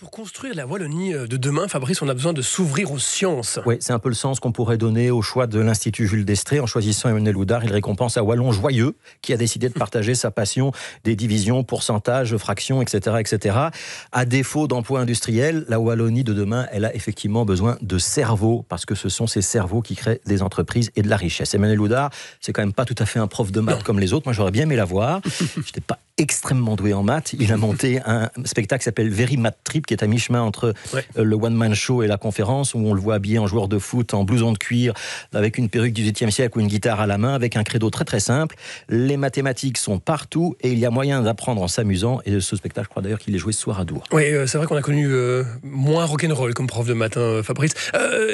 Pour construire la Wallonie de demain, Fabrice, on a besoin de s'ouvrir aux sciences. Oui, c'est un peu le sens qu'on pourrait donner au choix de l'Institut Jules d'Estrée. En choisissant Emmanuel Oudard, il récompense un Wallon joyeux qui a décidé de partager sa passion des divisions, pourcentages, fractions, etc., etc. À défaut d'emploi industriel, la Wallonie de demain, elle a effectivement besoin de cerveaux, parce que ce sont ces cerveaux qui créent des entreprises et de la richesse. Emmanuel Oudard, c'est quand même pas tout à fait un prof de maths comme les autres. Moi, j'aurais bien aimé l'avoir. Je n'étais pas extrêmement doué en maths. Il a monté un spectacle qui s'appelle Very Math Trip, qui est à mi-chemin entre le one-man show et la conférence, où on le voit habillé en joueur de foot, en blouson de cuir, avec une perruque du XVIIIe siècle ou une guitare à la main, avec un credo très très simple. Les mathématiques sont partout et il y a moyen d'apprendre en s'amusant. Et ce spectacle, je crois d'ailleurs qu'il est joué ce soir à Dour. Oui, c'est vrai qu'on a connu moins rock'n'roll comme prof de maths, Fabrice.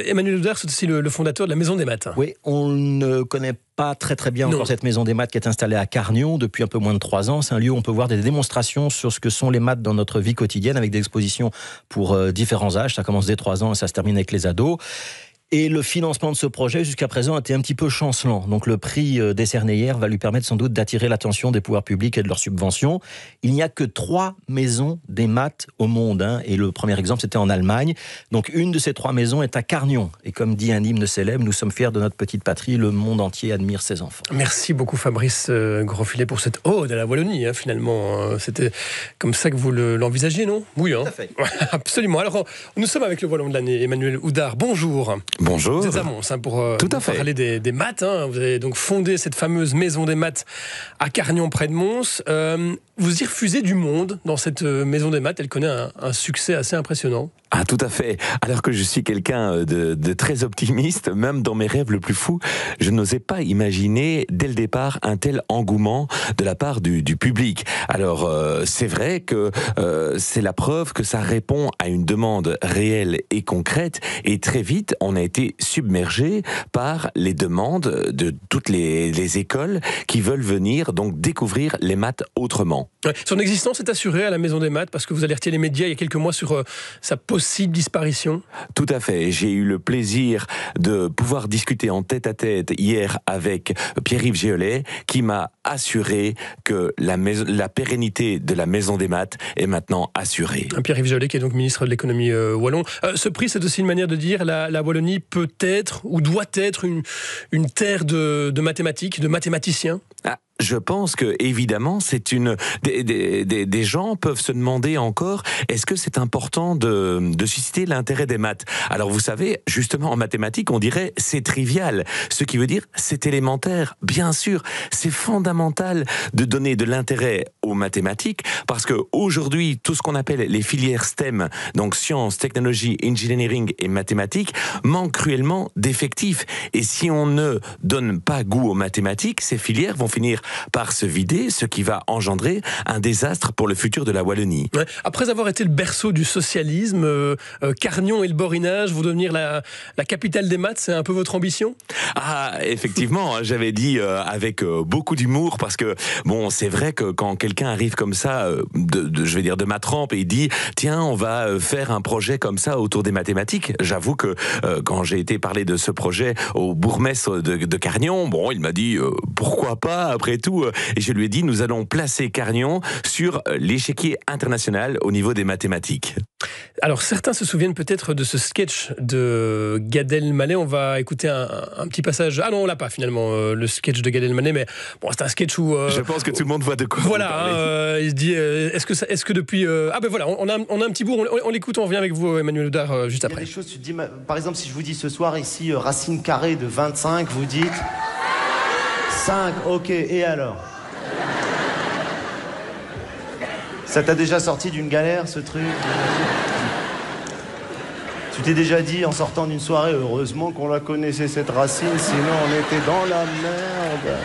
Emmanuel Oudard, c'est aussi le fondateur de la Maison des Maths. Oui, on ne connaît pas très bien encore cette Maison des Maths qui est installée à Carnion depuis un peu moins de 3 ans. C'est un lieu où on peut voir des démonstrations sur ce que sont les maths dans notre vie quotidienne, avec des expositions pour différents âges. Ça commence dès 3 ans et ça se termine avec les ados. Et le financement de ce projet, jusqu'à présent, a été un petit peu chancelant. Donc le prix décerné hier va lui permettre sans doute d'attirer l'attention des pouvoirs publics et de leurs subventions. Il n'y a que 3 maisons des maths au monde. Et le premier exemple, c'était en Allemagne. Donc une de ces 3 maisons est à Carnion. Et comme dit un hymne célèbre, nous sommes fiers de notre petite patrie. Le monde entier admire ses enfants. Merci beaucoup Fabrice Grosfilet pour cette ode à la Wallonie, finalement. C'était comme ça que vous l'envisagiez, non ? Oui, Tout à fait. Absolument. Alors, nous sommes avec le Wallon de l'année, Emmanuel Oudard. Bonjour. Bonjour. Vous êtes à Mons pour parler des maths. Vous avez donc fondé cette fameuse maison des maths à Carnion, près de Mons. Vous y refusez du monde dans cette maison des maths. Elle connaît un succès assez impressionnant. Ah, tout à fait. Alors que je suis quelqu'un de très optimiste, même dans mes rêves le plus fous, je n'osais pas imaginer dès le départ un tel engouement de la part du public. Alors, c'est vrai que c'est la preuve que ça répond à une demande réelle et concrète. Et très vite, on a été submergé par les demandes de toutes les écoles qui veulent venir donc découvrir les maths autrement. Ouais. Son existence est assurée à la Maison des Maths parce que vous alertiez les médias il y a quelques mois sur sa possible disparition. Tout à fait. J'ai eu le plaisir de pouvoir discuter en tête-à-tête hier avec Pierre-Yves Géolet qui m'a assuré que la pérennité de la Maison des Maths est maintenant assurée. Pierre-Yves Géolet qui est donc ministre de l'économie wallon. Ce prix, c'est aussi une manière de dire la Wallonie peut être ou doit être une terre de mathématiques, de mathématiciens. Je pense que évidemment, c'est des gens peuvent se demander encore, est-ce que c'est important de susciter l'intérêt des maths ? Alors vous savez, justement en mathématiques, on dirait c'est trivial, ce qui veut dire c'est élémentaire. Bien sûr, c'est fondamental de donner de l'intérêt aux mathématiques parce que aujourd'hui, tout ce qu'on appelle les filières STEM, donc sciences, technologie, engineering et mathématiques, manquent cruellement d'effectifs. Et si on ne donne pas goût aux mathématiques, ces filières vont finir par se vider, ce qui va engendrer un désastre pour le futur de la Wallonie. Ouais. Après avoir été le berceau du socialisme, Carnion et le Borinage vont devenir la capitale des maths, c'est un peu votre ambition ? Ah, effectivement, j'avais dit avec beaucoup d'humour, parce que, bon, c'est vrai que quand quelqu'un arrive comme ça, je vais dire de ma trempe, et il dit, tiens, on va faire un projet comme ça autour des mathématiques, j'avoue que quand j'ai été parler de ce projet au bourgmestre de Carnion, bon, il m'a dit, pourquoi pas, après tout, et je lui ai dit, nous allons placer Carnion sur l'échiquier international au niveau des mathématiques. Alors certains se souviennent peut-être de ce sketch de Gad Elmaleh. On va écouter un petit passage. Ah non, on l'a pas finalement, le sketch de Gad Elmaleh, mais bon, c'est un sketch où... Je pense que tout le monde voit de quoi voilà, il se dit, est-ce que depuis... Ah ben voilà, on a un petit bout, on l'écoute, on revient avec vous, Emmanuel Oudard, juste après. Il y a des choses, tu te dis, par exemple, si je vous dis ce soir ici, racine carrée de 25, vous dites... 5, ok, et alors ? Ça t'a déjà sorti d'une galère, ce truc ? Tu t'es déjà dit, en sortant d'une soirée, heureusement qu'on la connaissait, cette racine, sinon on était dans la merde.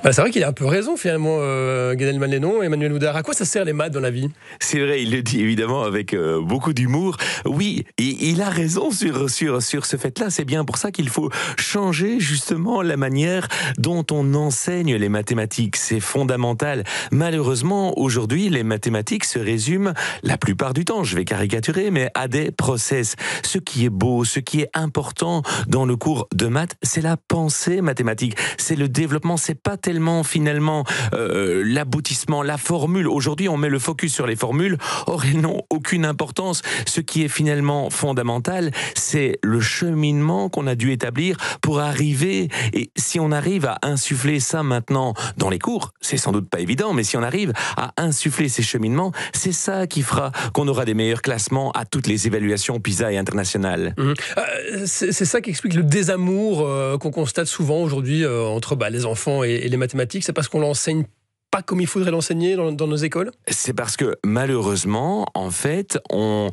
Bah, c'est vrai qu'il a un peu raison finalement, Gad Elmaleh, non, Emmanuel Oudard. À quoi ça sert les maths dans la vie ? C'est vrai, il le dit évidemment avec beaucoup d'humour. Oui, il a raison sur ce fait-là. C'est bien pour ça qu'il faut changer justement la manière dont on enseigne les mathématiques. C'est fondamental. Malheureusement, aujourd'hui, les mathématiques se résument, la plupart du temps, je vais caricaturer, mais à des process. Ce qui est beau, ce qui est important dans le cours de maths, c'est la pensée mathématique. C'est le développement, c'est pas tellement tellement finalement l'aboutissement, la formule. Aujourd'hui, on met le focus sur les formules, or elles n'ont aucune importance. Ce qui est finalement fondamental, c'est le cheminement qu'on a dû établir pour arriver. Et si on arrive à insuffler ça maintenant dans les cours, c'est sans doute pas évident, mais si on arrive à insuffler ces cheminements, c'est ça qui fera qu'on aura des meilleurs classements à toutes les évaluations PISA et internationales. C'est ça qui explique le désamour qu'on constate souvent aujourd'hui entre les enfants et les mathématiques. C'est parce qu'on l'enseigne pas comme il faudrait l'enseigner dans nos écoles? C'est parce que malheureusement, en fait, on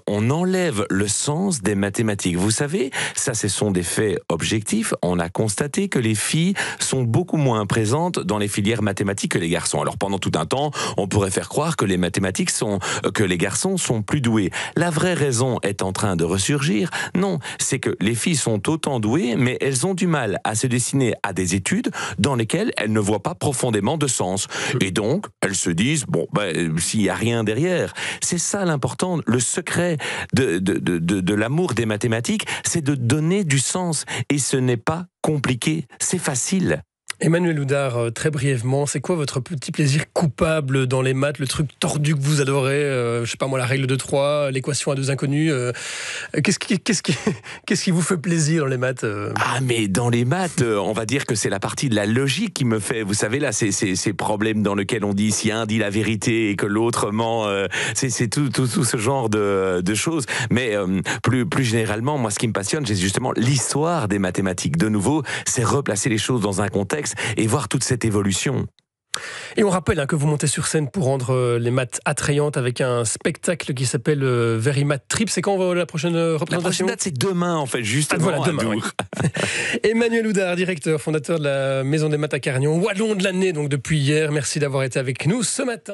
enlève le sens des mathématiques. Vous savez, ça, ce sont des faits objectifs. On a constaté que les filles sont beaucoup moins présentes dans les filières mathématiques que les garçons. Alors pendant tout un temps, on pourrait faire croire que les garçons sont plus doués. La vraie raison est en train de ressurgir. Non, c'est que les filles sont autant douées, mais elles ont du mal à se destiner à des études dans lesquelles elles ne voient pas profondément de sens. Et donc, elles se disent, s'il n'y a rien derrière. C'est ça l'important, le secret de l'amour des mathématiques, c'est de donner du sens. Et ce n'est pas compliqué, c'est facile. Emmanuel Houdard, très brièvement, c'est quoi votre petit plaisir coupable dans les maths, le truc tordu que vous adorez, je sais pas moi, la règle de 3, l'équation à deux inconnus, qu'est-ce qui vous fait plaisir dans les maths Ah, mais dans les maths, on va dire que c'est la partie de la logique qui me fait, vous savez là, ces problèmes dans lesquels on dit si un dit la vérité et que l'autre ment, c'est tout ce genre de choses. Mais plus généralement, moi ce qui me passionne, c'est justement l'histoire des mathématiques. De nouveau, c'est replacer les choses dans un contexte et voir toute cette évolution. Et on rappelle que vous montez sur scène pour rendre les maths attrayantes avec un spectacle qui s'appelle Very Math Trip. C'est quand la prochaine représentation? La prochaine date, c'est demain, en fait, justement. Voilà, demain. Oui. Emmanuel Houdard, directeur, fondateur de la Maison des Maths à Carignan, Wallon de l'année, donc depuis hier. Merci d'avoir été avec nous ce matin.